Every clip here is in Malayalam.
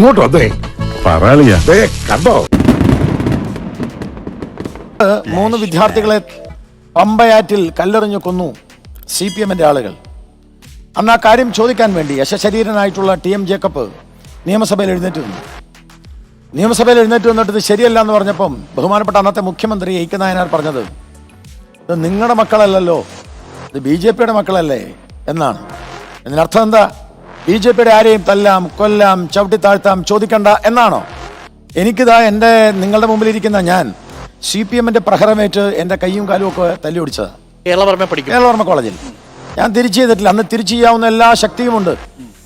ഇങ്ങോട്ട് വന്നേ പറയാളിയാ കണ്ടോ? 3 വിദ്യാർത്ഥികളെ പമ്പയാറ്റിൽ കല്ലെറിഞ്ഞു കൊന്നു CPM-ന്റെ ആളുകൾ. അന്ന് ആ കാര്യം ചോദിക്കാൻ വേണ്ടി യശശരീരനായിട്ടുള്ള TM ജേക്കബ് നിയമസഭയിൽ എഴുന്നേറ്റ് വന്നു. നിയമസഭയിൽ എഴുന്നേറ്റ് വന്നിട്ട് ഇത് ശരിയല്ല എന്ന് പറഞ്ഞപ്പം ബഹുമാനപ്പെട്ട അന്നത്തെ മുഖ്യമന്ത്രി A.K. നായനാർ പറഞ്ഞത് ഇത് നിങ്ങളുടെ മക്കളല്ലല്ലോ, ഇത് BJP-യുടെ മക്കളല്ലേ എന്നാണ്. ഇതിനർത്ഥം എന്താ? BJP-യുടെ ആരെയും തല്ലാം, കൊല്ലാം, ചവിട്ടി താഴ്ത്താം ചോദിക്കണ്ട എന്നാണോ? എനിക്കിതാ എൻ്റെ നിങ്ങളുടെ മുമ്പിലിരിക്കുന്ന ഞാൻ CPM-ന്റെ പ്രഹരമേറ്റ് എൻ്റെ കയ്യും കാലും ഒക്കെ തല്ലി ഓടിച്ചത് കേരളവർമ്മ കോളേജിൽ. ഞാൻ തിരിച്ചു ചെയ്തിട്ടില്ല. അന്ന് തിരിച്ചു ചെയ്യാവുന്ന എല്ലാ ശക്തിയുമുണ്ട്,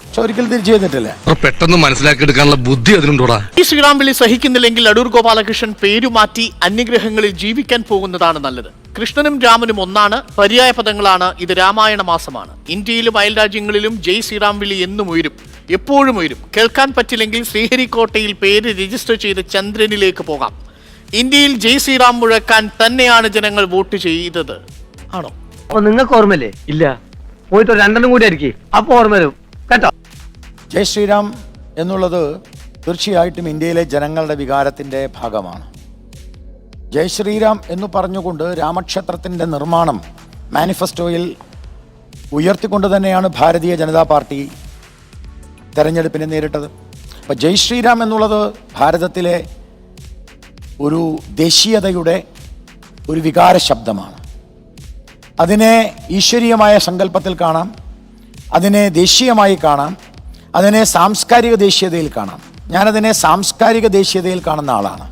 പക്ഷെ ഒരിക്കലും തിരിച്ചു ചെയ്തിട്ടില്ല. പെട്ടെന്ന് മനസ്സിലാക്കിയെടുക്കാനുള്ള ബുദ്ധി അതിനുണ്ടോടാ. ഈ ശ്രീറാംവിളി സഹിക്കുന്നില്ലെങ്കിൽ അടൂർ ഗോപാലകൃഷ്ണൻ പേരുമാറ്റി അന്യഗ്രഹങ്ങളിൽ ജീവിക്കാൻ പോകുന്നതാണ് നല്ലത്. കൃഷ്ണനും രാമനും ഒന്നാണ്, പര്യായ പദങ്ങളാണ്. ഇത് രാമായണ മാസമാണ്. ഇന്ത്യയിലും അയൽ രാജ്യങ്ങളിലും ജയ് ശ്രീറാംവിളി എന്നും ഉയരും, എപ്പോഴും ഉയരും. കേൾക്കാൻ പറ്റില്ലെങ്കിൽ ശ്രീഹരിക്കോട്ടയിൽ പേര് രജിസ്റ്റർ ചെയ്ത് ചന്ദ്രനിലേക്ക് പോകാം. ഇന്ത്യയിൽ ജയ് ശ്രീറാം മുഴക്കാൻ തന്നെയാണ് ജനങ്ങൾ വോട്ട് ചെയ്തത്. ആണോ? അപ്പൊ നിങ്ങൾക്ക് ഓർമ്മയില്ലേ? ഇല്ല, പോയിട്ട് 2 കൂടി ആയിരിക്കും, അപ്പൊ ഓർമ്മ വരും കേട്ടോ. ജയ് ശ്രീറാം എന്നുള്ളത് തീർച്ചയായിട്ടും ഇന്ത്യയിലെ ജനങ്ങളുടെ വികാരത്തിൻ്റെ ഭാഗമാണ്. ജയ് ശ്രീറാം എന്ന് പറഞ്ഞുകൊണ്ട് രാമക്ഷേത്രത്തിൻ്റെ നിർമ്മാണം മാനിഫെസ്റ്റോയിൽ ഉയർത്തിക്കൊണ്ട് തന്നെയാണ് ഭാരതീയ ജനതാ പാർട്ടി തെരഞ്ഞെടുപ്പിനെ നേരിട്ടത്. അപ്പോൾ ജയ് ശ്രീറാം എന്നുള്ളത് ഭാരതത്തിലെ ഒരു ദേശീയതയുടെ ഒരു വികാര ശബ്ദമാണ്. അതിനെ ഈശ്വരീയമായ സങ്കല്പത്തിൽ കാണാം, അതിനെ ദേശീയമായി കാണാം, അതിനെ സാംസ്കാരിക ദേശീയതയിൽ കാണാം. ഞാനതിനെ സാംസ്കാരിക ദേശീയതയിൽ കാണുന്ന ആളാണ്.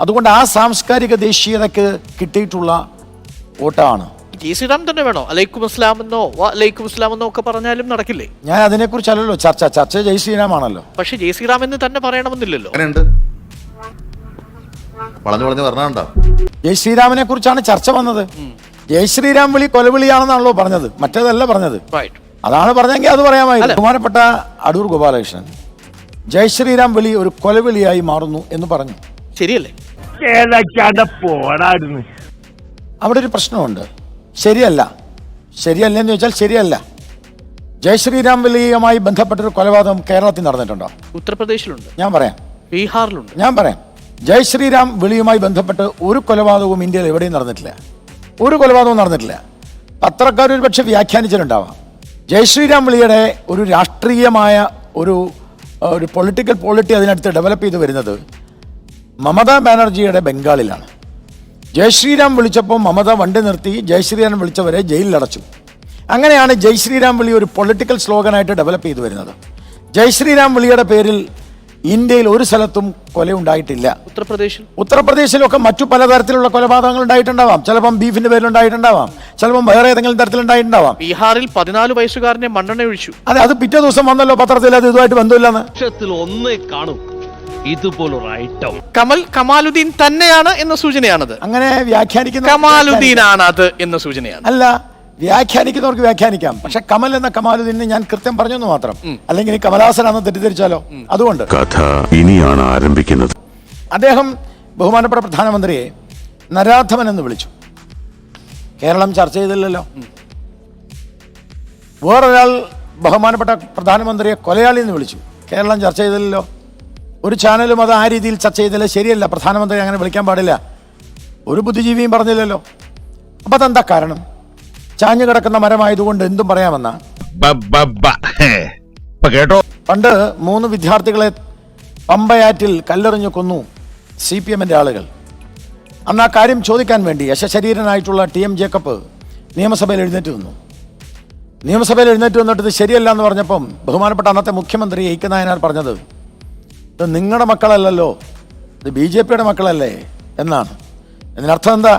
അതുകൊണ്ട് ആ സാംസ്കാരിക ദേശീയതയ്ക്ക് കിട്ടിയിട്ടുള്ള വോട്ടാണ്. ജയ് ശ്രീറാം തന്നെ വേണോ? അലൈക്കും അസ്ലാം എന്നോ അലൈക്കും അസ്ലാം എന്നോ ഒക്കെ പറഞ്ഞാലും നടക്കില്ലേ? ഞാൻ അതിനെക്കുറിച്ചല്ലോ ചർച്ച ജയ് ശ്രീറാമാണല്ലോ. പക്ഷെ ജയ് ശ്രീറാം എന്ന് തന്നെ പറയണമെന്നില്ലല്ലോ. ജയ് ശ്രീരാമിനെ കുറിച്ചാണ് ചർച്ച വന്നത്. ജയ് ശ്രീറാം വിളി കൊലവിളിയാണെന്നാണല്ലോ പറഞ്ഞത്, മറ്റേതല്ല പറഞ്ഞത്. അതാണ് പറഞ്ഞെങ്കിൽ അത് പറയാമായിരുന്നു. ബഹുമാനപ്പെട്ട അടൂർ ഗോപാലകൃഷ്ണൻ ജയ് ശ്രീറാം വിളി ഒരു കൊലവിളിയായി മാറുന്നു എന്ന് പറഞ്ഞു. ശരിയല്ലേ? അവിടെ ഒരു പ്രശ്നമുണ്ട്. ശരിയല്ലെന്ന് ചോദിച്ചാൽ ശരിയല്ല. ജയ് ശ്രീറാം വിളിയുമായി ബന്ധപ്പെട്ടൊരു കൊലപാതകം കേരളത്തിൽ നടന്നിട്ടുണ്ടോ? ഉത്തർപ്രദേശിലുണ്ട്. ഞാൻ പറയാം. ബീഹാറിലുണ്ട്. ഞാൻ പറയാം. ജയ് ശ്രീറാം വിളിയുമായി ബന്ധപ്പെട്ട് ഒരു കൊലപാതകവും ഇന്ത്യയിൽ എവിടെയും നടന്നിട്ടില്ല. ഒരു കൊലപാതകവും നടന്നിട്ടില്ല. പത്രക്കാർ ഒരു പക്ഷെ വ്യാഖ്യാനിച്ചിട്ടുണ്ടാവാം. ജയ് ശ്രീറാം വിളിയുടെ ഒരു രാഷ്ട്രീയമായ ഒരു പൊളിറ്റിക്കൽ പോളിറ്റി അതിനടുത്ത് ഡെവലപ്പ് ചെയ്ത് വരുന്നത് മമതാ ബാനർജിയുടെ ബംഗാളിലാണ്. ജയ് ശ്രീറാം വിളിച്ചപ്പോൾ മമത വണ്ടി നിർത്തി ജയ് ശ്രീറാം വിളിച്ചവരെ ജയിലിലടച്ചു. അങ്ങനെയാണ് ജയ് ശ്രീറാം വിളി ഒരു പൊളിറ്റിക്കൽ സ്ലോഗനായിട്ട് ഡെവലപ്പ് ചെയ്ത് വരുന്നത്. ജയ് ശ്രീറാം വിളിയുടെ പേരിൽ ഇന്ത്യയിൽ ഒരു സ്ഥലത്തും കൊലയുണ്ടായിട്ടില്ല. ഉത്തർപ്രദേശിലൊക്കെ മറ്റു പലതരത്തിലുള്ള കൊലപാതകങ്ങൾ ഉണ്ടായിട്ടുണ്ടാവാം. ചിലപ്പം ബീഫിന്റെ പേരിലുണ്ടായിട്ടുണ്ടാവാം, ചിലപ്പം വേറെ ഏതെങ്കിലും തരത്തിലുണ്ടായിട്ടുണ്ടാവാം. ബീഹാറിൽ 14 വയസ്സുകാരനെ മണ്ണെണ്ണ ഒഴിച്ചു. അതെ, അത് പിറ്റേ ദിവസം വന്നല്ലോ പത്രത്തിൽ. അത് ഇതുമായിട്ട് ബന്ധമില്ലെന്ന്. കമാലുദ്ദീൻ തന്നെയാണ് എന്ന സൂചനയാണത്. അങ്ങനെ വ്യാഖ്യാനിക്കുന്ന കമാലുദ്ദീൻ ആണ് അത് എന്ന സൂചനയാണ്. അല്ല, വ്യാഖ്യാനിക്കുന്നവർക്ക് വ്യാഖ്യാനിക്കാം. പക്ഷെ കമൽ എന്ന കമാലുദ്ദീനെ ഞാൻ കൃത്യം പറഞ്ഞെന്ന് മാത്രം. അല്ലെങ്കിൽ കമലഹാസനാണെന്ന് തെറ്റിദ്ധരിച്ചാലോ? അതുകൊണ്ട് കഥ ഇനിയാണ് ആരംഭിക്കുന്നത്. അദ്ദേഹം ബഹുമാനപ്പെട്ട പ്രധാനമന്ത്രിയെ നരാധമൻ എന്ന് വിളിച്ചു. കേരളം ചർച്ച ചെയ്തില്ലല്ലോ. വേറൊരാൾ ബഹുമാനപ്പെട്ട പ്രധാനമന്ത്രിയെ കൊലയാളി എന്ന് വിളിച്ചു. കേരളം ചർച്ച ചെയ്തില്ലല്ലോ. ഒരു ചാനലും അത് ആ രീതിയിൽ ചർച്ച ചെയ്തില്ല. ശരിയല്ല, പ്രധാനമന്ത്രി അങ്ങനെ വിളിക്കാൻ പാടില്ല. ഒരു ബുദ്ധിജീവിയും പറഞ്ഞില്ലല്ലോ. അപ്പം അതെന്താ കാരണം? ചാഞ്ഞു കിടക്കുന്ന മരമായതുകൊണ്ട് എന്തും പറയാമെന്ന. പണ്ട് 3 വിദ്യാർത്ഥികളെ പമ്പയാറ്റിൽ കല്ലെറിഞ്ഞു കൊന്നു CPM-ന്റെ ആളുകൾ. അന്ന് ആ കാര്യം ചോദിക്കാൻ വേണ്ടി യശശരീരനായിട്ടുള്ള TM ജേക്കബ് നിയമസഭയിൽ എഴുന്നേറ്റ് വന്നു. നിയമസഭയിൽ എഴുന്നേറ്റ് വന്നിട്ട് ഇത് ശരിയല്ല എന്ന് പറഞ്ഞപ്പം ബഹുമാനപ്പെട്ട അന്നത്തെ മുഖ്യമന്ത്രി A.K. നായനാർ പറഞ്ഞത് ഇത് നിങ്ങളുടെ മക്കളല്ലല്ലോ, ഇത് BJP-യുടെ മക്കളല്ലേ എന്നാണ്. ഇതിനർത്ഥം എന്താ?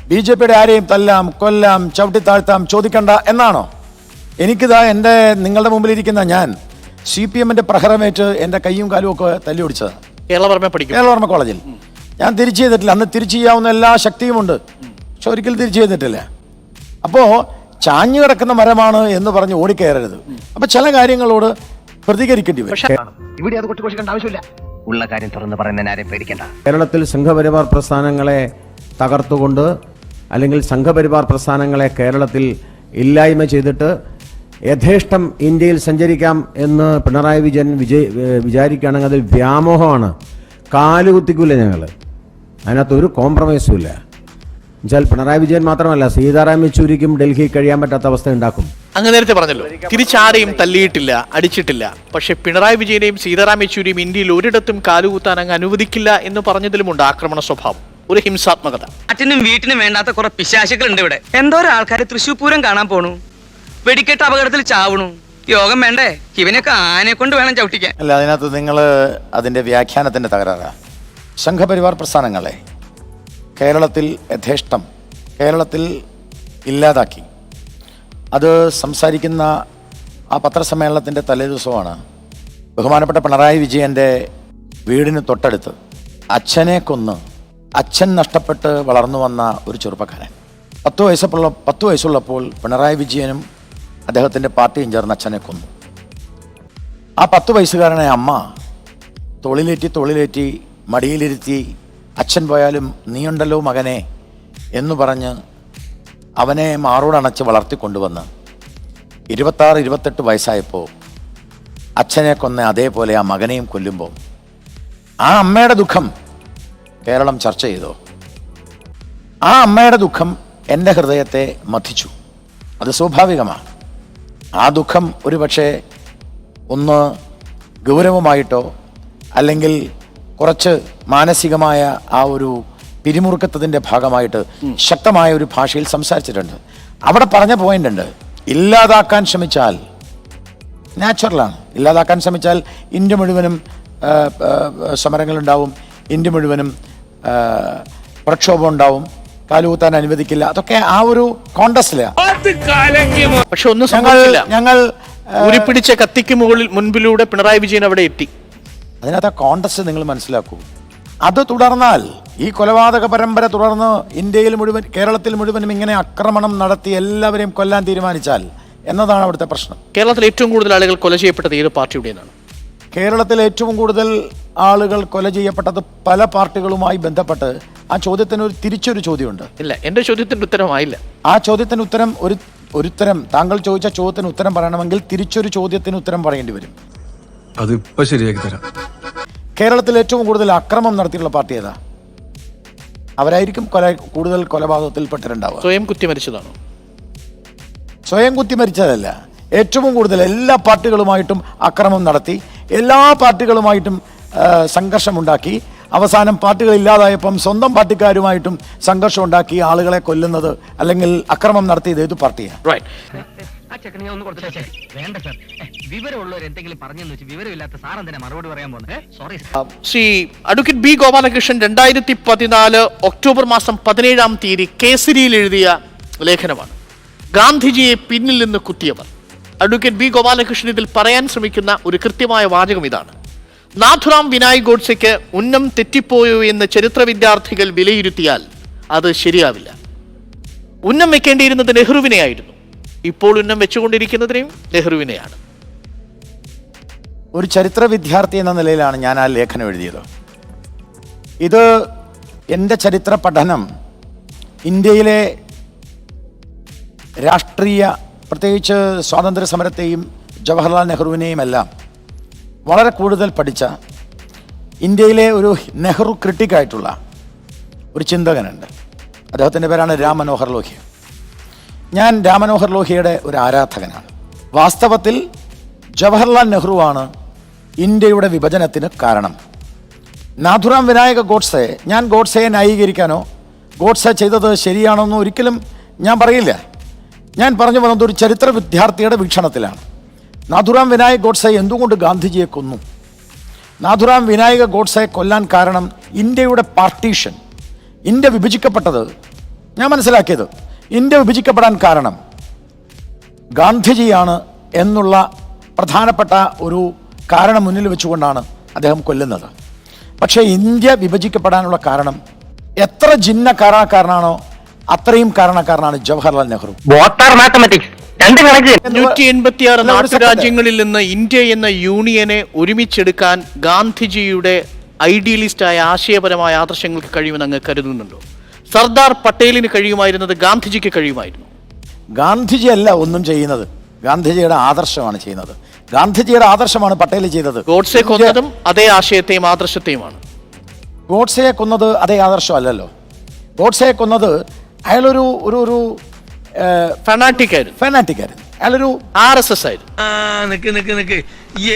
BJP-യുടെ ആരെയും തല്ലാം, കൊല്ലാം, ചവിട്ടി താഴ്ത്താം ചോദിക്കണ്ട എന്നാണോ? എനിക്കിതാ എൻ്റെ നിങ്ങളുടെ മുമ്പിലിരിക്കുന്ന ഞാൻ CPM-ന്റെ പ്രഹരമേറ്റ് എൻ്റെ കയ്യും കാലും ഒക്കെ തല്ലി ഓടിച്ചത് കേരളവർമ്മ കോളേജിൽ. ഞാൻ തിരിച്ചു ചെയ്തിട്ടില്ല. അന്ന് തിരിച്ചു ചെയ്യാവുന്ന എല്ലാ ശക്തിയുമുണ്ട്, പക്ഷെ ഒരിക്കലും തിരിച്ചു ചെയ്തിട്ടില്ല. അപ്പോൾ ചാഞ്ഞു കിടക്കുന്ന മരമാണ് എന്ന് പറഞ്ഞ് ഓടിക്കയറരുത്. അപ്പം ചില കാര്യങ്ങളോട് പ്രതികരിക്കേണ്ടി വരും. ഇവിടെ അത് കൊട്ടിക്കൊണ്ടിരിക്കേണ്ട ആവശ്യമില്ല. ഉള്ള കാര്യം തുറന്ന് പറയുന്നതിന് ആരെയും പേടിക്കണ്ട. കേരളത്തിൽ സംഘപരിവാർ പ്രസ്ഥാനങ്ങളെ തകർത്തുകൊണ്ട് അല്ലെങ്കിൽ സംഘപരിവാർ പ്രസ്ഥാനങ്ങളെ കേരളത്തിൽ ഇല്ലായ്മ ചെയ്തിട്ട് യഥേഷ്ടം ഇന്ത്യയിൽ സഞ്ചരിക്കാം എന്ന് പിണറായി വിജയൻ വിചാരിക്കുകയാണെങ്കിൽ അതിൽ വ്യാമോഹമാണ്. കാലുകുത്തിക്കൂല ഞങ്ങൾ, അതിനകത്ത് ഒരു കോംപ്രമൈസും ഇല്ല. എന്നുവെച്ചാൽ പിണറായി വിജയൻ മാത്രമല്ല, സീതാറാം യെച്ചൂരിക്കും ഡൽഹി കഴിയാൻ പറ്റാത്ത അവസ്ഥ ഉണ്ടാക്കും. അങ്ങ് നേരത്തെ പറഞ്ഞല്ലോ, തിരിച്ചാരെയും തല്ലിയിട്ടില്ല, അടിച്ചിട്ടില്ല. പക്ഷെ പിണറായി വിജയനെയും സീതാറാം യെച്ചൂരിയും ഇന്ത്യയിൽ ഒരിടത്തും കാലുകുത്താൻ അങ്ങ് അനുവദിക്കില്ല എന്ന് പറഞ്ഞതിലുമുണ്ട് ആക്രമണ സ്വഭാവം, ഒരു ഹിംസാത്മകത. അച്ഛനും വീട്ടിനും വേണ്ടാത്ത കുറെ പിശാശുക്കൾ ഉണ്ട് ഇവിടെ. എന്തോരം ആൾക്കാർ തൃശ്ശൂർ പൂരം കാണാൻ പോണു, വെടിക്കെട്ട് അപകടത്തിൽ ചാവണു. യോഗം വേണ്ടേ? ഇവനൊക്കെ ആനെ കൊണ്ട് വേണം ചവിട്ടിക്കാൻ. അല്ല, അതിനകത്ത് നിങ്ങൾ അതിൻ്റെ വ്യാഖ്യാനത്തിൻ്റെ തകരാറാണ്. സംഘപരിവാർ പ്രസ്ഥാനങ്ങളെ കേരളത്തിൽ യഥേഷ്ടം കേരളത്തിൽ ഇല്ലാതാക്കി. അത് സംസാരിക്കുന്ന ആ പത്രസമ്മേളനത്തിൻ്റെ തലേദിവസമാണ് ബഹുമാനപ്പെട്ട പിണറായി വിജയൻ്റെ വീടിന് തൊട്ടടുത്ത് അച്ഛനെ കൊന്ന് അച്ഛൻ നഷ്ടപ്പെട്ട് വളർന്നു വന്ന ഒരു ചെറുപ്പക്കാരൻ 10 വയസ്സുള്ളപ്പോൾ പിണറായി വിജയനും അദ്ദേഹത്തിൻ്റെ പാർട്ടിയും ചേർന്ന് അച്ഛനെ കൊന്നു. ആ 10 വയസ്സുകാരനെ അമ്മ തോളിലേറ്റി മടിയിലിരുത്തി, അച്ഛൻ പോയാലും നീയുണ്ടല്ലോ മകനെ എന്ന് പറഞ്ഞ് അവനെ മാറോടണച്ച് വളർത്തിക്കൊണ്ടുവന്ന് 26-28 വയസ്സായപ്പോൾ അച്ഛനെ കൊന്ന അതേപോലെ ആ മകനെയും കൊല്ലുമ്പോൾ ആ അമ്മയുടെ ദുഃഖം കേരളം ചർച്ച ചെയ്തോ? ആ അമ്മയുടെ ദുഃഖം എൻ്റെ ഹൃദയത്തെ മഥിച്ചു. അത് സ്വാഭാവികമാണ്. ആ ദുഃഖം ഒരുപക്ഷെ ഒന്ന് ഗൗരവമായിട്ടോ അല്ലെങ്കിൽ കുറച്ച് മാനസികമായ ആ ഒരു പിരിമുറുക്കത്തിൻ്റെ ഭാഗമായിട്ട് ശക്തമായ ഒരു ഭാഷയിൽ സംസാരിച്ചിട്ടുണ്ട്. അവിടെ പറഞ്ഞ പോയിന്റ് ഉണ്ട്, ഇല്ലാതാക്കാൻ ശ്രമിച്ചാൽ നാച്ചുറലാണ്. ഇല്ലാതാക്കാൻ ശ്രമിച്ചാൽ ഇന്ത്യ മുഴുവനും സമരങ്ങളുണ്ടാവും, ഇന്ത്യ മുഴുവനും പ്രക്ഷോഭം ഉണ്ടാവും, കാലുകുത്താൻ അനുവദിക്കില്ല. അതൊക്കെ ആ ഒരു കോണ്ടസ്റ്റിലാണ്. പക്ഷെ ഒന്നും സംഭവിച്ചില്ല. ഞങ്ങൾ ഉരുപ്പിടിച്ച കത്തിക്ക് മുൻപിലൂടെ പിണറായി വിജയൻ അവിടെ എത്തി. അതിനകത്ത് ആ കോണ്ടസ്റ്റ് നിങ്ങൾ മനസ്സിലാക്കൂ. അത് തുടർന്നാൽ, ഈ കൊലപാതക പരമ്പര തുടർന്ന് ഇന്ത്യയിൽ മുഴുവൻ കേരളത്തിൽ മുഴുവനും ഇങ്ങനെ ആക്രമണം നടത്തി എല്ലാവരെയും കൊല്ലാൻ തീരുമാനിച്ചാൽ എന്നതാണ് അവിടുത്തെ പ്രശ്നം. കേരളത്തിൽ ഏറ്റവും കൂടുതൽ ആളുകൾ കൊല ചെയ്യപ്പെട്ടത് ഏത് പാർട്ടിയുടേതാണ്? കേരളത്തിൽ ഏറ്റവും കൂടുതൽ ആളുകൾ കൊല ചെയ്യപ്പെട്ടത് പല പാർട്ടികളുമായി ബന്ധപ്പെട്ട് ആ ചോദ്യത്തിന് തിരിച്ചൊരു ചോദ്യമുണ്ട്. ഇല്ല, എന്റെ ചോദ്യത്തിന്റെ ഉത്തരമായില്ല. ആ ചോദ്യത്തിന് ഉത്തരം ഒരുത്തരം താങ്കൾ ചോദിച്ച ചോദ്യത്തിന് ഉത്തരം പറയണമെങ്കിൽ തിരിച്ചൊരു ചോദ്യത്തിന് ഉത്തരം പറയേണ്ടി വരും. അതിപ്പോ ശരിയാക്കി തരാം. കേരളത്തിൽ ഏറ്റവും കൂടുതൽ അക്രമം നടത്തിയിട്ടുള്ള പാർട്ടി ഏതാ? അവരായിരിക്കും കൂടുതൽ കൊലപാതകത്തിൽപ്പെട്ടിട്ടുണ്ടാവുക. സ്വയം കുത്തിമരിച്ചതാണോ? സ്വയം കുത്തിമരിച്ചതല്ല, ഏറ്റവും കൂടുതൽ എല്ലാ പാർട്ടികളുമായിട്ടും അക്രമം നടത്തി, എല്ലാ പാർട്ടികളുമായിട്ടും സംഘർഷമുണ്ടാക്കി, അവസാനം പാർട്ടികൾ ഇല്ലാതായപ്പം സ്വന്തം പാർട്ടിക്കാരുമായിട്ടും സംഘർഷം ഉണ്ടാക്കി ആളുകളെ കൊല്ലുന്നത് അല്ലെങ്കിൽ അക്രമം നടത്തിയത് ഏത് പാർട്ടിയാണ്? Shri advocate B Gopalakrishnan 2014 October മാസം 17-ാം തീയതി കേസരിയിൽ എഴുതിയ ലേഖനമാണ് ഗാന്ധിജിയെ പിന്നിൽ നിന്ന് കുത്തിയവർ. അഡ്വക്കേറ്റ് ബി ഗോപാലകൃഷ്ണൻ ഇതിൽ പറയാൻ ശ്രമിക്കുന്ന ഒരു കൃത്യമായ വാചകം ഇതാണ്: നാഥുറാം വിനായക് ഗോഡ്സെക്ക് ഉന്നം തെറ്റിപ്പോയോ എന്ന് ചരിത്ര വിദ്യാർത്ഥികൾ വിലയിരുത്തിയാൽ അത് ശരിയാവില്ല. ഉന്നം വെക്കേണ്ടിയിരുന്നത് നെഹ്റുവിനെയായിരുന്നു. ഇപ്പോൾ ഉന്നം വെച്ചുകൊണ്ടിരിക്കുന്നതിനെയും നെഹ്റുവിനെയാണ്. ഒരു ചരിത്ര വിദ്യാർത്ഥി എന്ന നിലയിലാണ് ഞാൻ ആ ലേഖനം എഴുതിയത്. ഇത് എൻ്റെ ചരിത്ര പഠനം ഇന്ത്യയിലെ രാഷ്ട്രീയ, പ്രത്യേകിച്ച് സ്വാതന്ത്ര്യ സമരത്തെയും ജവഹർലാൽ നെഹ്റുവിനെയും എല്ലാം വളരെ കൂടുതൽ പഠിച്ച ഇന്ത്യയിലെ ഒരു നെഹ്റു ക്രിട്ടിക്കായിട്ടുള്ള ഒരു ചിന്തകനുണ്ട്. അദ്ദേഹത്തിൻ്റെ പേരാണ് രാം മനോഹർ ലോഹ്യ. ഞാൻ രാം മനോഹർ ലോഹ്യയുടെ ഒരു ആരാധകനാണ്. വാസ്തവത്തിൽ ജവഹർലാൽ നെഹ്റുവാണ് ഇന്ത്യയുടെ വിഭജനത്തിന് കാരണം. നാഥുറാം വിനായക ഗോഡ്സെ, ഞാൻ ഗോഡ്സെയെ ന്യായീകരിക്കാനോ ഗോഡ്സെ ചെയ്തത് ശരിയാണെന്നോ ഒരിക്കലും ഞാൻ പറയില്ല. ഞാൻ പറഞ്ഞു വന്നത് ഒരു ചരിത്ര വിദ്യാർത്ഥിയുടെ വീക്ഷണത്തിലാണ്. നാഥുറാം വിനായക് ഗോഡ്സെ എന്തുകൊണ്ട് ഗാന്ധിജിയെ കൊന്നു? നാഥുറാം വിനായക ഗോഡ്സെ കൊല്ലാൻ കാരണം ഇന്ത്യയുടെ പാർട്ടീഷൻ, ഇന്ത്യ വിഭജിക്കപ്പെട്ടത്. ഞാൻ മനസ്സിലാക്കിയത് ഇന്ത്യ വിഭജിക്കപ്പെടാൻ കാരണം ഗാന്ധിജിയാണ് എന്നുള്ള പ്രധാനപ്പെട്ട ഒരു കാരണം മുന്നിൽ വെച്ചുകൊണ്ടാണ് അദ്ദേഹം കൊല്ലുന്നത്. പക്ഷേ ഇന്ത്യ വിഭജിക്കപ്പെടാനുള്ള കാരണം എത്ര ജിന്ന കാരണക്കാരനാണോ അത്രയും കാരണക്കാരനാണ് ജവഹർലാൽ നെഹ്റു. 186 നാട്ടുരാജ്യങ്ങളിൽ നിന്ന് ഇന്ത്യ എന്ന യൂണിയനെ ഒരുമിച്ചെടുക്കാൻ ഗാന്ധിജിയുടെ ഐഡിയലിസ്റ്റായ ആശയപരമായ ആദർശങ്ങൾക്ക് കഴിയുമെന്ന് അങ്ങ് കരുതുന്നുണ്ടോ? സർദാർ പട്ടേലിന് കഴിയുമായിരുന്നത് ഗാന്ധിജിക്ക് കഴിയുമായിരുന്നു. ഗാന്ധിജി അല്ല ഒന്നും ചെയ്യുന്നത്, ഗാന്ധിജിയുടെ ആദർശമാണ് ചെയ്യുന്നത്. ഗാന്ധിജിയുടെ ആദർശമാണ് പട്ടേൽ ചെയ്തത്. ഗോഡ്സെ കൊന്നതും അതേ ആശയത്തെയും ആദർശത്തെയുമാണ്. ഗോഡ്സെയെ കൊന്നത് അതേ ആദർശമല്ലല്ലോ. ഗോഡ്സെയെ കൊന്നത് അയാളൊരു ഒരു ഒരു ഫെനാറ്റിക്കായിരുന്നു. അയാളൊരു RSS ആയിരുന്നു. നിക്ക്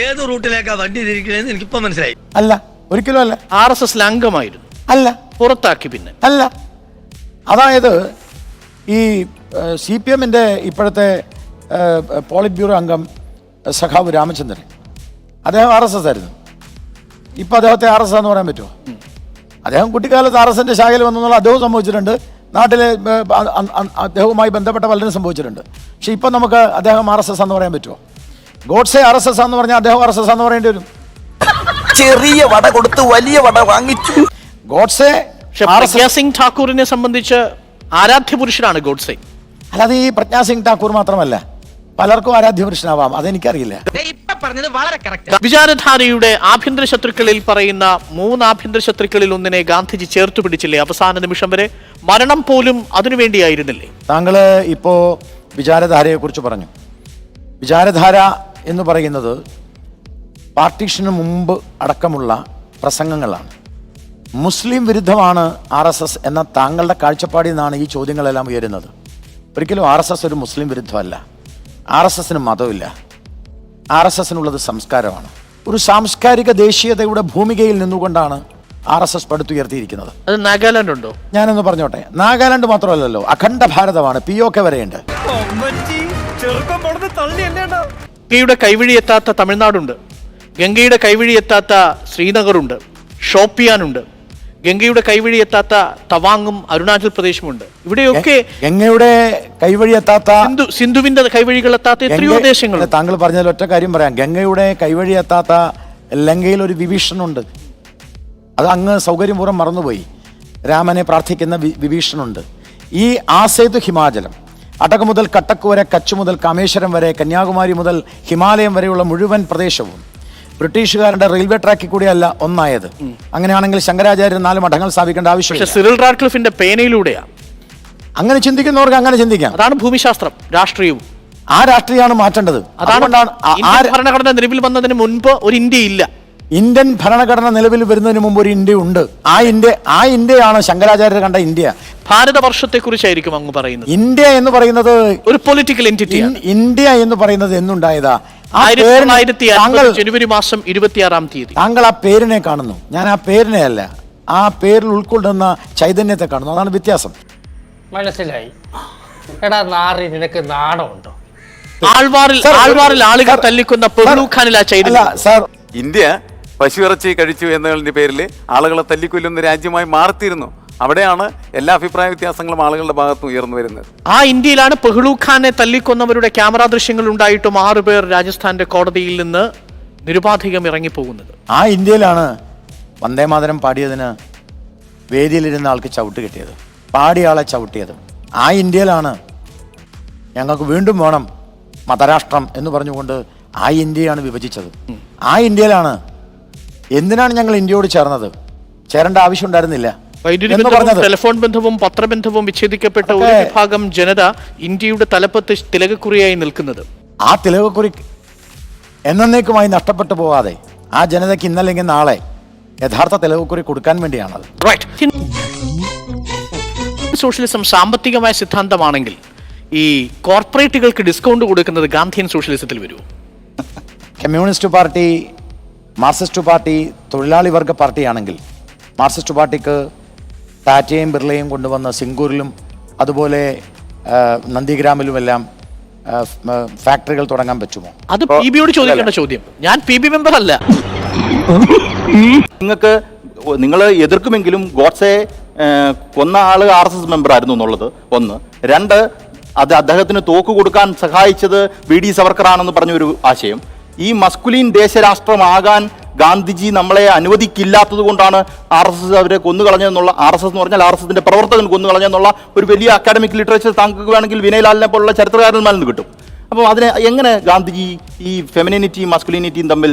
ഏത് റൂട്ടിലേക്കാ വണ്ടി തിരിക്കണേന്ന് എനിക്കിപ്പോ മനസ്സിലായി. അല്ല, ഒരിക്കലും അല്ല. RSS അംഗമായിരുന്നു. അല്ല, പുറത്താക്കി പിന്നെ. അല്ല. അതായത് ഈ CPM-ന്റെ ഇപ്പോഴത്തെ പോളിറ്റ് ബ്യൂറോ അംഗം സഖാവ് രാമചന്ദ്രൻ, അദ്ദേഹം RSS ആയിരുന്നു. ഇപ്പം അദ്ദേഹത്തെ RSS എന്ന് പറയാൻ പറ്റുമോ? അദ്ദേഹം കുട്ടിക്കാലത്ത് RSS-ന്റെ ശാഖയിൽ വന്നുള്ള അദ്ദേഹം സംഭവിച്ചിട്ടുണ്ട്. നാട്ടിലെ അദ്ദേഹവുമായി ബന്ധപ്പെട്ട പലരും സംഭവിച്ചിട്ടുണ്ട്. പക്ഷെ ഇപ്പം നമുക്ക് അദ്ദേഹം RSS എന്ന് പറയാൻ പറ്റുമോ? ഗോഡ്സെ RSS എന്ന് പറഞ്ഞാൽ അദ്ദേഹം RSS എന്ന് പറയേണ്ടി വരും. ചെറിയ വട കൊടുത്ത് വലിയ വട വാങ്ങിച്ചു. ഗോഡ്സെ പ്രജ്ഞാ സിംഗ് ഠാക്കൂറിനെ സംബന്ധിച്ച് ആരാധ്യ പുരുഷനാണ് ഗോഡ്സെ. അല്ലാതെ ഈ പ്രജ്ഞാ സിംഗ് ഠാക്കൂർ മാത്രമല്ല, പലർക്കും ആരാധ്യ പുരുഷനാവാം, അതെനിക്കറിയില്ല. വിചാരധാരയുടെ ആഭ്യന്തര ശത്രുക്കളിൽ പറയുന്ന 3 ആഭ്യന്തര ശത്രുക്കളിൽ ഒന്നിനെ ഗാന്ധിജി ചേർത്തു പിടിച്ചില്ലേ അവസാന നിമിഷം വരെ? മരണം പോലും അതിനുവേണ്ടിയായിരുന്നില്ലേ? താങ്കൾ ഇപ്പോൾ വിചാരധാരയെക്കുറിച്ച് പറഞ്ഞു. വിചാരധാര എന്ന് പറയുന്നത് പാർട്ടീഷന് മുമ്പ് അടക്കമുള്ള പ്രസംഗങ്ങളാണ്. മുസ്ലിം വിരുദ്ധമാണ് RSS എന്ന താങ്കളുടെ കാഴ്ചപ്പാടിൽ നിന്നാണ് ഈ ചോദ്യങ്ങളെല്ലാം ഉയരുന്നത്. ഒരിക്കലും RSS ഒരു മുസ്ലിം വിരുദ്ധമല്ല. RSS-ന് മതമില്ല. RSS-നുള്ളത് സംസ്കാരമാണ്. ഒരു സാംസ്കാരിക ദേശീയതയുടെ ഭൂമികയിൽ നിന്നുകൊണ്ടാണ് RSS പടുത്തുയർത്തിയിരിക്കുന്നത്. അത് നാഗാലാൻഡ് ഉണ്ടോ? ഞാനൊന്ന് പറഞ്ഞോട്ടെ, നാഗാലാൻഡ് മാത്രമല്ലല്ലോ, അഖണ്ഡ ഭാരതമാണ്. POK വരെയുണ്ട്. ഗംഗയുടെ കൈവഴി എത്താത്ത തമിഴ്നാടുണ്ട്, ഗംഗയുടെ കൈവഴി എത്താത്ത ശ്രീനഗറുണ്ട്, ഷോപ്പിയാനുണ്ട്, ഗംഗയുടെ കൈവഴി എത്താത്ത തവാങ്ങും അരുണാചൽ പ്രദേശുമുണ്ട്. ഇവിടെയൊക്കെ ഗംഗയുടെ കൈവഴി എത്താത്ത സിന്ധുവിന്റെ കൈവഴികൾ എത്താത്ത എത്രയോ ദേശങ്ങൾ. താങ്കൾ പറഞ്ഞതിൽ ഒറ്റ കാര്യം പറയാം. ഗംഗയുടെ കൈവഴി എത്താത്ത ലങ്കയിൽ ഒരു വിഭീഷണുണ്ട്. അത് അങ്ങ് സൗകര്യപൂർവ്വം മറന്നുപോയി. രാമനെ പ്രാർത്ഥിക്കുന്ന വിഭീഷണുണ്ട്. ഈ ആസേതു ഹിമാചലം അടക മുതൽ കട്ടക്ക് വരെ, കച്ച് മുതൽ കാമേശ്വരം വരെ, കന്യാകുമാരി മുതൽ ഹിമാലയം വരെയുള്ള മുഴുവൻ പ്രദേശവും ബ്രിട്ടീഷുകാരുടെ റെയിൽവേ ട്രാക്കിൽ കൂടിയല്ല ഒന്നായത്. അങ്ങനെയാണെങ്കിൽ ശങ്കരാചാര്യർ 4 മഠങ്ങൾ സ്ഥാപിക്കേണ്ട ആവശ്യമില്ല. സിറിൽ റാഡ്ക്ലിഫിന്റെ പേനയിലൂടെയാണ്. അങ്ങനെ ചിന്തിക്കുന്നവർക്ക് അങ്ങനെ ചിന്തിക്കാം. അതാണ് ഭൂമിശാസ്ത്രം, രാഷ്ട്രീയവും. ആ രാഷ്ട്രീയമാണ് മാറ്റേണ്ടത്. ഭരണഘടന നിലവിൽ വന്നതിന് മുൻപ് ഒരു ഇന്ത്യ ഇല്ല. ഇന്ത്യൻ ഭരണഘടന നിലവിൽ വരുന്നതിന് മുമ്പ് ഒരു ഇന്ത്യ ഉണ്ട്. ആ ഇന്ത്യയാണ് ശങ്കരാചാര്യർ കണ്ട ഇന്ത്യ. ഭാരതവർഷത്തെ കുറിച്ചായിരിക്കും അങ്ങ് പറയുന്നത്. ഇന്ത്യ എന്ന് പറയുന്നത് ഒരു പൊളിറ്റിക്കൽ എൻറ്റിറ്റി. ഇന്ത്യ എന്ന് പറയുന്നത് എന്നുണ്ടായതാ? ജനുവരി മാസം 26-ാം തീയതി. താങ്കൾ ആ പേരിനെ കാണുന്നു, ഞാൻ ആ പേരിനെ അല്ല, ആ പേരിൽ ഉൾക്കൊള്ളുന്ന ചൈതന്യത്തെ കാണുന്നു. അതാണ് വ്യത്യാസം. മനസ്സിലായി. എടാ നാറി, നിനക്ക് നാണമുണ്ടോ? ആൾവാറിൽ ആളുകൾ തല്ലിക്കുന്ന പെർലൂഖാനിലാ ചൈതന്യം. സാർ, ഇന്ത്യ പശുയിറച്ചി കഴിച്ചു എന്നതിന്റെ പേരിൽ ആളുകളെ തല്ലിക്കൊല്ലുന്ന രാജ്യമായി മാറിത്തീരുന്നു. അവിടെയാണ് എല്ലാ അഭിപ്രായ വ്യത്യാസങ്ങളും ആളുകളുടെ ഭാഗത്ത് ഉയർന്നു വരുന്നത്. ആ ഇന്ത്യയിലാണ് പെഹ്ലൂഖാനെ തല്ലിക്കൊന്നവരുടെ ക്യാമറ ദൃശ്യങ്ങൾ ഉണ്ടായിട്ടും 6 പേർ രാജസ്ഥാന്റെ കോടതിയിൽ നിന്ന് നിരുപാധികം ഇറങ്ങിപ്പോകുന്നത്. ആ ഇന്ത്യയിലാണ് വന്ദേമാതരം പാടിയതിന് വേദിയിലിരുന്ന ആൾക്ക് ചവിട്ട് കിട്ടിയത്, പാടിയ ആളെ ചവിട്ടിയത്. ആ ഇന്ത്യയിലാണ് ഞങ്ങൾക്ക് വീണ്ടും വേണം മതരാഷ്ട്രം എന്ന് പറഞ്ഞുകൊണ്ട് ആ ഇന്ത്യയാണ് വിഭജിച്ചത്. ആ ഇന്ത്യയിലാണ് എന്തിനാണ് ഞങ്ങൾ ഇന്ത്യയോട് ചേർന്നത്? ചേരേണ്ട ആവശ്യം ഉണ്ടായിരുന്നില്ല. വൈദ്യുതി ബന്ധവും ടെലിഫോൺ ബന്ധവും പത്രബന്ധവും വിച്ഛേദിക്കപ്പെട്ട ഒരു വിഭാഗം ജനത ഇന്ത്യയുടെ തലപ്പത്ത് തിലകക്കുറിയായി നിൽക്കുന്നത്. ആ തിലകക്കുറി എന്നേക്കുമായി നഷ്ടപ്പെട്ടു പോകാതെ ആ ജനതയ്ക്ക് ഇന്നല്ലെങ്കിൽ നാളെ യഥാർത്ഥ തിലകക്കുറി കൊടുക്കാൻ വേണ്ടിയാണത്. സോഷ്യലിസം സാമ്പത്തികമായ സിദ്ധാന്തമാണെങ്കിൽ ഈ കോർപ്പറേറ്റുകൾക്ക് ഡിസ്കൗണ്ട് കൊടുക്കുന്നത് ഗാന്ധിയൻ സോഷ്യലിസത്തിൽ വരുമോ? കമ്മ്യൂണിസ്റ്റ് പാർട്ടി, മാർക്സിസ്റ്റ് പാർട്ടി തൊഴിലാളി വർഗ പാർട്ടിയാണെങ്കിൽ മാർക്സിസ്റ്റ് പാർട്ടിക്ക് ടാറ്റയും ബിർളയും കൊണ്ടുവന്ന് സിംഗൂരിലും അതുപോലെ നന്ദിഗ്രാമിലുമെല്ലാം ഫാക്ടറികൾ തുടങ്ങാൻ പറ്റുമോ? അത് PB-യോട് ചോദിക്കേണ്ട ചോദ്യം. ഞാൻ PB മെമ്പർ അല്ല. നിങ്ങൾ എതിർക്കുമെങ്കിലും ഗോഡ്സെ കൊന്ന ആള് RSS മെമ്പർ ആയിരുന്നു എന്നുള്ളത് ഒന്ന്. 2, അത് അദ്ദേഹത്തിന് തോക്ക് കൊടുക്കാൻ സഹായിച്ചത് VD സവർക്കർ ആണെന്ന് പറഞ്ഞൊരു ആശയം. ഈ മസ്കുലിൻ ദേശരാഷ്ട്രമാകാൻ ഗാന്ധിജി നമ്മളെ അനുവദിക്കില്ലാത്തത് കൊണ്ടാണ് RSS അവരെ കൊന്നുകളഞ്ഞെന്നുള്ള, RSS എന്ന് പറഞ്ഞാൽ RSS-ന്റെ പ്രവർത്തകൻ കൊന്നുകളഞ്ഞെന്നുള്ള ഒരു വലിയ അക്കാഡമിക് ലിറ്ററേച്ചർ താങ്കൾക്ക് വേണമെങ്കിൽ വിനയലാലിനെ പോലുള്ള ചരിത്രകാരന്മാരിൽ നിന്ന് കിട്ടും. അപ്പോൾ അതിനെ എങ്ങനെ ഗാന്ധിജി ഈ ഫെമിനിനിറ്റിയും മസ്കുലിനിറ്റിയും തമ്മിൽ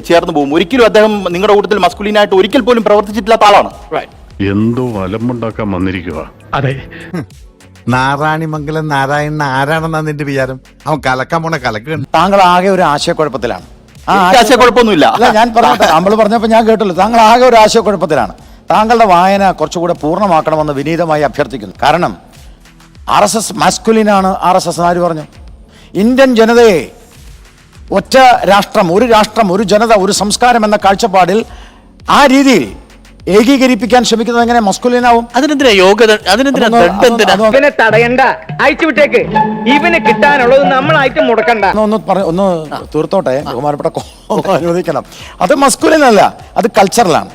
ചേർന്ന് പോകും? ഒരിക്കലും അദ്ദേഹം നിങ്ങളുടെ കൂട്ടത്തിൽ മസ്കുലിനായിട്ട് ഒരിക്കൽ പോലും പ്രവർത്തിച്ചിട്ടില്ലാത്ത ആളാണ്. എന്തോ അലമ്പുണ്ടാക്കാൻ വന്നിരിക്കുക. അതെ, നാരായണിമംഗലം നാരായണൻ ആരാണെന്നാ നിന്റെ വിചാരം? അവൻ കലക്കാൻ പോണ കലക്ക്. താങ്കൾ ആകെ ഒരു ആശയക്കുഴപ്പത്തിലാണ്. ആശയക്കുഴപ്പമൊന്നുമില്ല. അല്ല, ഞാൻ പറഞ്ഞോട്ടെ, നമ്മൾ പറഞ്ഞപ്പോൾ ഞാൻ കേട്ടുള്ളൂ. താങ്കൾ ആകെ ഒരു ആശയക്കുഴപ്പത്തിലാണ്. താങ്കളുടെ വായന കുറച്ചുകൂടെ പൂർണ്ണമാക്കണമെന്ന് വിനീതമായി അഭ്യർത്ഥിക്കുന്നു. കാരണം RSS മാസ്കുലിനാണ്. RSS ആര് പറഞ്ഞു? ഇന്ത്യൻ ജനതയെ ഒറ്റ രാഷ്ട്രം, ഒരു ജനത, ഒരു സംസ്കാരം എന്ന കാഴ്ചപ്പാടിൽ ആ രീതിയിൽ ഏകീകരിപ്പിക്കാൻ ശ്രമിക്കുന്നത് എങ്ങനെ മസ്കുലിനാവും? അതിനെന്തിനാ യോഗ്യത? അതിനെന്തിനാ ദണ്ഡ്? എന്തിനാ? ഇവനെ തടയണ്ട, അയച്ചു വിട്ടേക്ക്. ഇവന് കിട്ടാനുള്ളത് നമ്മളായിട്ട് മുടക്കണ്ട. ഒന്ന് തീർത്തോട്ടെ, ബഹുമാനപ്പെട്ട അനുവദിക്കണം. അത് മസ്കുലിനല്ല, അത് കൾച്ചറലാണ്.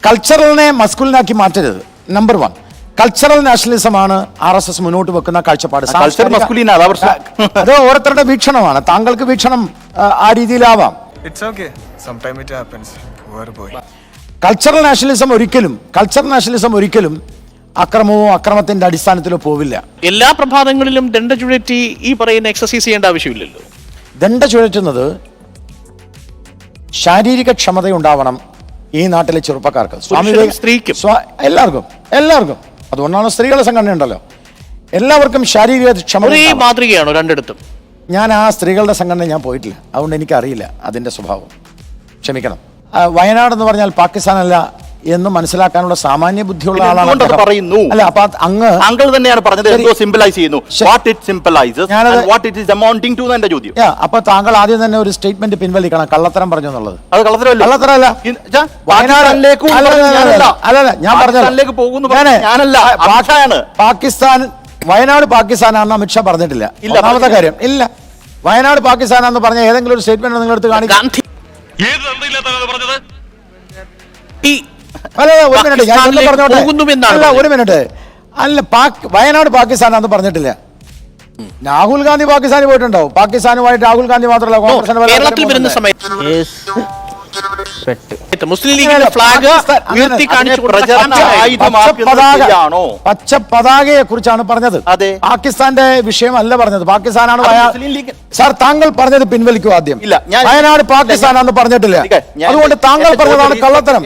കൾച്ചറലിനെ മസ്കുലിനാക്കി മാറ്റരുത്. നമ്പർ 1, കൾച്ചറൽ നാഷണലിസമാണ് RSS മുന്നോട്ട് വെക്കുന്ന കാഴ്ചപ്പാട്. അത് ഓരോരുത്തരുടെ വീക്ഷണമാണ്. താങ്കൾക്ക് വീക്ഷണം ആ രീതിയിലാവാം. കൾച്ചറൽ നാഷണലിസം ഒരിക്കലും അക്രമമോ അക്രമത്തിന്റെ അടിസ്ഥാനത്തിലോ പോവില്ല. എല്ലാ പ്രഭാതങ്ങളിലും ദണ്ഡ ചുഴറ്റി ഈ പറയുന്ന എക്സസൈസ് ചെയ്യേണ്ട ആവശ്യമില്ലല്ലോ. ദണ്ഡ ചുഴറ്റുന്നത് ശാരീരിക ക്ഷമതയുണ്ടാവണം ഈ നാട്ടിലെ ചെറുപ്പക്കാർക്ക്, സ്ത്രീക്കും, എല്ലാവർക്കും. അതുകൊണ്ടാണ് സ്ത്രീകളുടെ സംഘടന ഉണ്ടല്ലോ. എല്ലാവർക്കും ശാരീരിക ക്ഷമത. മാതൃകയാണോ രണ്ടിടത്തും? ഞാൻ ആ സ്ത്രീകളുടെ സംഘടന ഞാൻ പോയിട്ടില്ല, അതുകൊണ്ട് എനിക്കറിയില്ല അതിന്റെ സ്വഭാവം. ക്ഷമിക്കണം. വയനാട് എന്ന് പറഞ്ഞാൽ പാകിസ്ഥാനല്ല എന്ന് മനസ്സിലാക്കാനുള്ള സാമാന്യ ബുദ്ധിയുള്ള ആളാണ് പറയുന്നു. അല്ല, അപ്പൊ അങ്കിൾ തന്നെയാണ് പറഞ്ഞത്. സിംബലൈസ് ചെയ്യുന്നു. What it symbolizes and what it is amounting to എന്ന ചോദ്യം. അപ്പൊ താങ്കൾ ആദ്യം തന്നെ ഒരു സ്റ്റേറ്റ്മെന്റ് പിൻവലിക്കണം. കള്ളത്തരം പറഞ്ഞു എന്നുള്ളത് അത് കള്ളത്തരമല്ല. ഞാൻ പറഞ്ഞത് പാകിസ്ഥാൻ, വയനാട് പാകിസ്ഥാനാണെന്ന് അമിത്ഷാ പറഞ്ഞിട്ടില്ല. ഒന്നാമത്തെ കാര്യം ഇല്ല. വയനാട് പാകിസ്ഥാനാണെന്ന് പറഞ്ഞ ഏതെങ്കിലും ഒരു സ്റ്റേറ്റ്മെന്റ് നിങ്ങൾ എടുത്ത് കാണിക്കാം. ഒരു മിനിറ്റ്. അല്ല, വയനാട് പാകിസ്ഥാനാന്ന് പറഞ്ഞിട്ടില്ല. രാഹുൽ ഗാന്ധി പാകിസ്ഥാനിൽ പോയിട്ടുണ്ടാവും. പാകിസ്ഥാനുമായിട്ട് രാഹുൽ ഗാന്ധി മാത്രമല്ല, കേരളത്തിൽ വരുന്ന സമയത്ത് മുസ്ലിം ലീഗിന്റെ ഫ്ലാഗ് ഉയർത്തി പച്ച പതാകയെ കുറിച്ചാണ് പറഞ്ഞത്. പാകിസ്ഥാന്റെ വിഷയമല്ല പറഞ്ഞത്. പാകിസ്ഥാനാണ്. സാർ, താങ്കൾ പറഞ്ഞത് പിൻവലിക്കൂ ആദ്യം. വയനാട് പാകിസ്ഥാനാന്ന് പറഞ്ഞിട്ടില്ല. അതുകൊണ്ട് താങ്കൾ പറഞ്ഞതാണ് കള്ളത്തരം.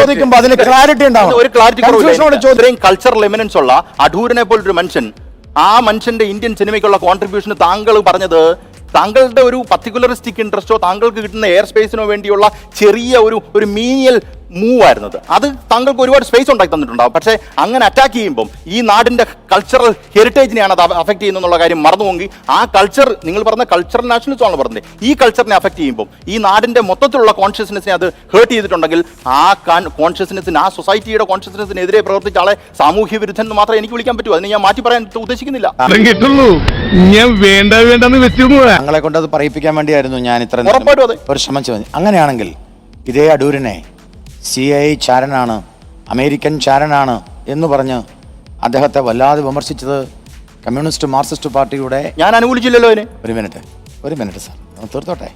ചോദിക്കുമ്പോൾ അതിന് ക്ലാരിറ്റി ഉണ്ടാവും. കൾച്ചറൽ എമിനൻസ് ഉള്ള അടൂരിനെ പോലൊരു മനുഷ്യൻ, ആ മനുഷ്യന്റെ ഇന്ത്യൻ സിനിമയ്ക്കുള്ള കോൺട്രിബ്യൂഷൻ താങ്കൾ പറഞ്ഞത് താങ്കളുടെ ഒരു പർട്ടിക്കുലറിസ്റ്റിക് ഇൻട്രസ്റ്റോ താങ്കൾക്ക് കിട്ടുന്ന എയർ സ്പേസിനോ വേണ്ടിയുള്ള ചെറിയ ഒരു മീനിയൽ മൂവ് ആയിരുന്നത്. അത് താങ്കൾക്ക് ഒരുപാട് സ്പേസ് ഉണ്ടാക്കി തന്നിട്ടുണ്ടാവും. പക്ഷേ അങ്ങനെ അറ്റാക്ക് ചെയ്യുമ്പം ഈ നാടിന്റെ കൾച്ചറൽ ഹെറിറ്റേജിനെയാണ് അത് അഫക്ട് ചെയ്യുന്നുള്ള കാര്യം മറന്നുപോകി. ആ കൾച്ചർ, നിങ്ങൾ പറഞ്ഞ കൾച്ചറൽ നാഷണലിസം ആണ് പറഞ്ഞത്, ഈ കൾച്ചറിനെ അഫക്ട് ചെയ്യുമ്പോൾ ഈ നാടിന്റെ മൊത്തത്തിലുള്ള കോൺഷ്യസ്നെസ്സിനെ അത് ഹേർട്ട് ചെയ്തിട്ടുണ്ടെങ്കിൽ ആ കോൺഷ്യസ്നെസ്സിന്, ആ സൊസൈറ്റിയുടെ കോൺഷ്യസ്നെസ്സിനെതിരെ പ്രവർത്തിച്ച ആളെ സാമൂഹ്യ വിരുദ്ധൻ എന്ന് മാത്രമേ എനിക്ക് വിളിക്കാൻ പറ്റൂ. അതിന് ഞാൻ മാറ്റി പറയാൻ ഉദ്ദേശിക്കുന്നില്ല. ഞങ്ങളെ കൊണ്ട് അത് പറയിപ്പിക്കാൻ വേണ്ടിയായിരുന്നു ഞാൻ ഇത്ര ഒരു ശ്രമം ചെയ്തത്. അങ്ങനെയാണെങ്കിൽ ഇതേ അടൂരിനെ CIA ചാരനാണ്, അമേരിക്കൻ ചാരനാണ് എന്ന് പറഞ്ഞ് അദ്ദേഹത്തെ വല്ലാതെ വിമർശിച്ചത് കമ്മ്യൂണിസ്റ്റ് മാർക്സിസ്റ്റ് പാർട്ടിയുടെ, ഞാൻ അനുകൂലിച്ചില്ലല്ലോ അതിന്. ഒരു മിനിറ്റ് സാർ, തീർത്തോട്ടെ.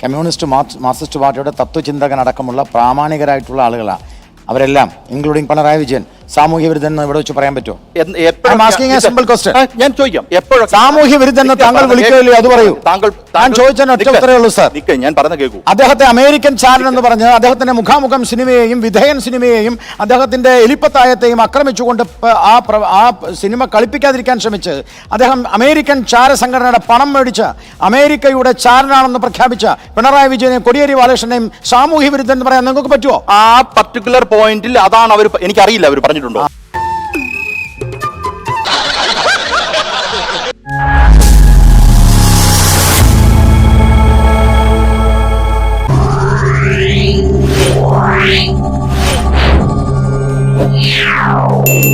കമ്മ്യൂണിസ്റ്റ് മാർക്സിസ്റ്റ് പാർട്ടിയുടെ തത്വചിന്തകനടക്കമുള്ള പ്രാമാണികരായിട്ടുള്ള ആളുകളാണ് അവരെല്ലാം, ഇൻക്ലൂഡിംഗ് പിണറായി വിജയൻ. സാമൂഹ്യ വിരുദ്ധൻ ഇവിടെ വെച്ച് പറയാൻ പറ്റുമോ? ഞാൻ ചോദിക്കാം, സാമൂഹ്യ വിരുദ്ധൻ താങ്കൾ വിളിക്കുകയല്ലോ, അത് പറയൂ. ഞാൻ ചോദിച്ചതിന് ഒറ്റ ഉത്തരവേ ഉള്ളൂ സാർ. ഞാൻ പറഞ്ഞ കേൾക്കൂ. അദ്ദേഹത്തെ അമേരിക്കൻ ചാരൻ എന്ന് പറഞ്ഞ് അദ്ദേഹത്തിന്റെ മുഖാമുഖം സിനിമയെയും വിധേയൻ സിനിമയെയും അദ്ദേഹത്തിന്റെ എലിപ്പത്തായത്തെയും ആക്രമിച്ചുകൊണ്ട് ആ സിനിമ കളിപ്പിക്കാതിരിക്കാൻ ശ്രമിച്ച് അദ്ദേഹം അമേരിക്കൻ ചാര സംഘടനയുടെ പണം മേടിച്ച അമേരിക്കയുടെ ചാരനാണെന്ന് പ്രഖ്യാപിച്ച പിണറായി വിജയനെയും കോടിയേരി ബാലകൃഷ്ണനെയും സാമൂഹ്യ വിരുദ്ധൻ എന്ന് പറയാൻ നിങ്ങൾക്ക് പറ്റുമോ? ആ പർട്ടിക്കുലർ പോയിന്റിൽ അതാണ് അവർ, എനിക്കറിയില്ല അവർ പറഞ്ഞിട്ടുണ്ടോ. Wow.